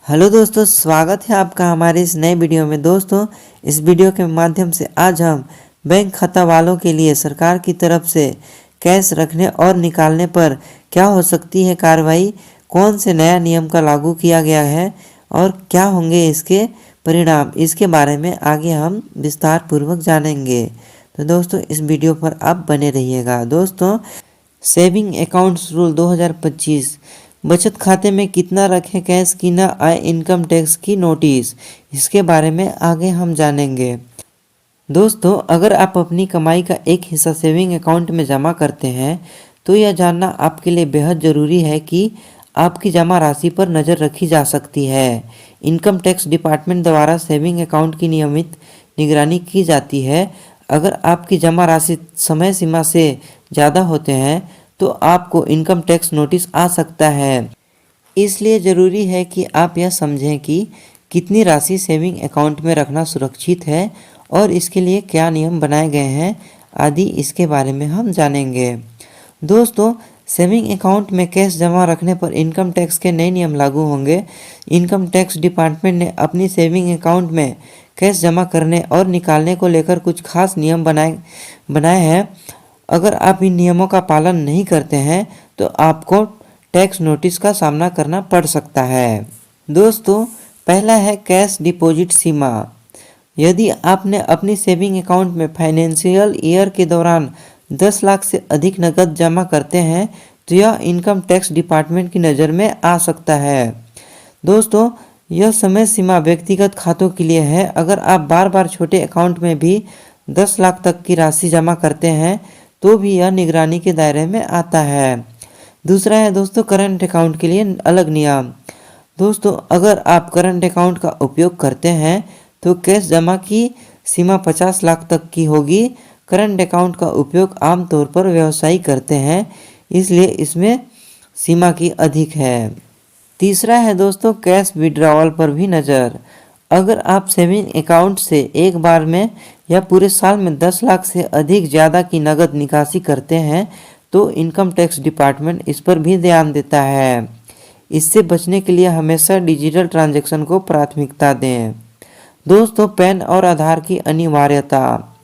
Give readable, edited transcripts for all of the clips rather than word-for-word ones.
Hello दोस्तों, स्वागत है आपका हमारे इस नए वीडियो में। दोस्तों, इस वीडियो के माध्यम से आज हम बैंक खाता वालों के लिए सरकार की तरफ से कैश रखने और निकालने पर क्या हो सकती है कार्रवाई, कौन से नया नियम का लागू किया गया है और क्या होंगे इसके परिणाम, इसके बारे में आगे हम विस्तार पूर्वक जानेंगे। तो दोस्तों, इस वीडियो पर आप बने रहिएगा। दोस्तों, सेविंग अकाउंट्स रूल 2025 बचत खाते में कितना रखें कैश की ना आए इनकम टैक्स की नोटिस, इसके बारे में आगे हम जानेंगे। दोस्तों, अगर आप अपनी कमाई का एक हिस्सा सेविंग अकाउंट में जमा करते हैं तो यह जानना आपके लिए बेहद ज़रूरी है कि आपकी जमा राशि पर नज़र रखी जा सकती है। इनकम टैक्स डिपार्टमेंट द्वारा सेविंग अकाउंट की नियमित निगरानी की जाती है। अगर आपकी जमा राशि समय सीमा से ज़्यादा होते हैं तो आपको इनकम टैक्स नोटिस आ सकता है। इसलिए ज़रूरी है कि आप यह समझें कि कितनी राशि सेविंग अकाउंट में रखना सुरक्षित है और इसके लिए क्या नियम बनाए गए हैं आदि, इसके बारे में हम जानेंगे। दोस्तों, सेविंग अकाउंट में कैश जमा रखने पर इनकम टैक्स के नए नियम लागू होंगे। इनकम टैक्स डिपार्टमेंट ने अपनी सेविंग अकाउंट में कैश जमा करने और निकालने को लेकर कुछ खास नियम बनाए हैं। अगर आप इन नियमों का पालन नहीं करते हैं तो आपको टैक्स नोटिस का सामना करना पड़ सकता है। दोस्तों, पहला है कैश डिपॉजिट सीमा। यदि आपने अपनी सेविंग अकाउंट में फाइनेंशियल ईयर के दौरान 10 लाख से अधिक नकद जमा करते हैं तो यह इनकम टैक्स डिपार्टमेंट की नज़र में आ सकता है। दोस्तों, यह समय सीमा व्यक्तिगत खातों के लिए है। अगर आप बार बार छोटे अकाउंट में भी 10 लाख तक की राशि जमा करते हैं तो भी यह निगरानी के दायरे में आता है। दूसरा है दोस्तों करंट अकाउंट के लिए अलग नियम। दोस्तों, अगर आप करंट अकाउंट का उपयोग करते हैं तो कैश जमा की सीमा 50 लाख तक की होगी। करंट अकाउंट का उपयोग आमतौर पर व्यवसायी करते हैं, इसलिए इसमें सीमा की अधिक है। तीसरा है दोस्तों कैश विड्रॉवल पर भी नज़र। अगर आप सेविंग अकाउंट से एक बार में या पूरे साल में 10 लाख से अधिक ज़्यादा की नकद निकासी करते हैं तो इनकम टैक्स डिपार्टमेंट इस पर भी ध्यान देता है। इससे बचने के लिए हमेशा डिजिटल ट्रांजैक्शन को प्राथमिकता दें। दोस्तों, पैन और आधार की अनिवार्यता।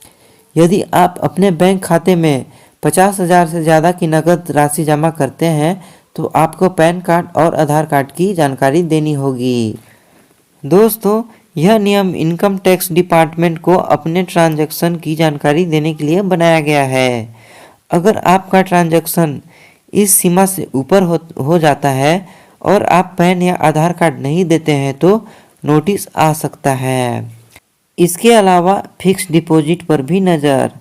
यदि आप अपने बैंक खाते में 50,000 से ज़्यादा की नकद राशि जमा करते हैं तो आपको पैन कार्ड और आधार कार्ड की जानकारी देनी होगी। दोस्तों, यह नियम इनकम टैक्स डिपार्टमेंट को अपने ट्रांजैक्शन की जानकारी देने के लिए बनाया गया है। अगर आपका ट्रांजैक्शन इस सीमा से ऊपर हो जाता है और आप पैन या आधार कार्ड नहीं देते हैं तो नोटिस आ सकता है। इसके अलावा फिक्स डिपॉजिट पर भी नज़र।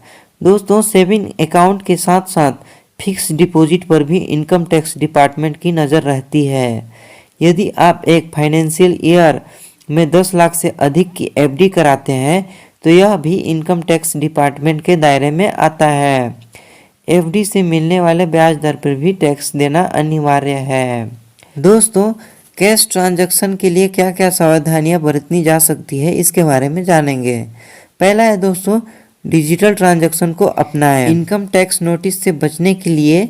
दोस्तों, सेविंग अकाउंट के साथ साथ फिक्स डिपॉजिट पर भी इनकम टैक्स डिपार्टमेंट की नज़र रहती है। यदि आप एक फाइनेंशियल ईयर में 10 लाख से अधिक की एफडी कराते हैं तो यह भी इनकम टैक्स डिपार्टमेंट के दायरे में आता है। एफडी से मिलने वाले ब्याज दर पर भी टैक्स देना अनिवार्य है। दोस्तों, कैश ट्रांजैक्शन के लिए क्या क्या सावधानियां बरतनी जा सकती है, इसके बारे में जानेंगे। पहला है दोस्तों डिजिटल ट्रांजैक्शन को अपनाएं। इनकम टैक्स नोटिस से बचने के लिए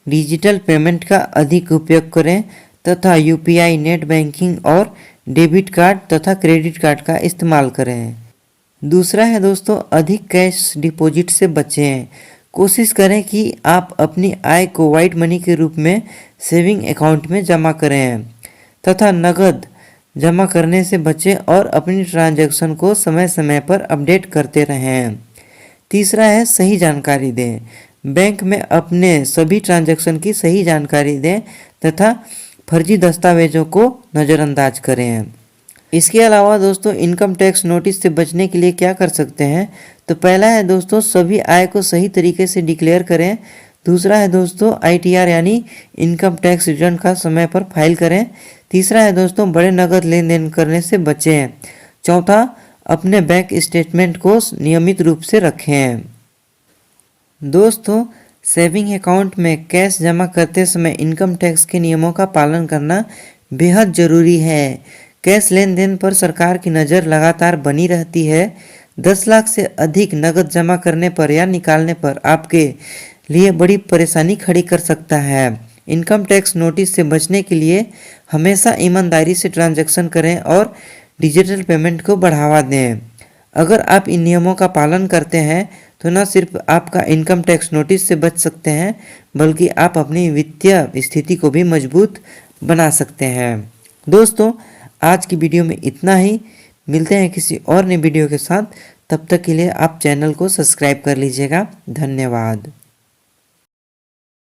डिजिटल पेमेंट का अधिक उपयोग करें तथा यूपीआई, नेट बैंकिंग और डेबिट कार्ड तथा क्रेडिट कार्ड का इस्तेमाल करें। दूसरा है दोस्तों अधिक कैश डिपॉजिट से बचें। कोशिश करें कि आप अपनी आय को वाइट मनी के रूप में सेविंग अकाउंट में जमा करें तथा नकद जमा करने से बचें और अपनी ट्रांजैक्शन को समय समय पर अपडेट करते रहें। तीसरा है सही जानकारी दें। बैंक में अपने सभी ट्रांजैक्शन की सही जानकारी दें तथा फर्जी दस्तावेजों को नज़रअंदाज करें। इसके अलावा दोस्तों इनकम टैक्स नोटिस से बचने के लिए क्या कर सकते हैं, तो पहला है दोस्तों सभी आय को सही तरीके से डिक्लेयर करें। दूसरा है दोस्तों आईटीआर यानी इनकम टैक्स रिटर्न का समय पर फाइल करें। तीसरा है दोस्तों बड़े नकद लेन देन करने से बचें। चौथा, अपने बैंक स्टेटमेंट को नियमित रूप से रखें। दोस्तों, सेविंग अकाउंट में कैश जमा करते समय इनकम टैक्स के नियमों का पालन करना बेहद ज़रूरी है। कैश लेन देन पर सरकार की नज़र लगातार बनी रहती है। 10 लाख से अधिक नकद जमा करने पर या निकालने पर आपके लिए बड़ी परेशानी खड़ी कर सकता है। इनकम टैक्स नोटिस से बचने के लिए हमेशा ईमानदारी से ट्रांजैक्शन करें और डिजिटल पेमेंट को बढ़ावा दें। अगर आप इन नियमों का पालन करते हैं तो न सिर्फ आपका इनकम टैक्स नोटिस से बच सकते हैं, बल्कि आप अपनी वित्तीय स्थिति को भी मजबूत बना सकते हैं। दोस्तों, आज की वीडियो में इतना ही। मिलते हैं किसी और नई वीडियो के साथ। तब तक के लिए आप चैनल को सब्सक्राइब कर लीजिएगा। धन्यवाद।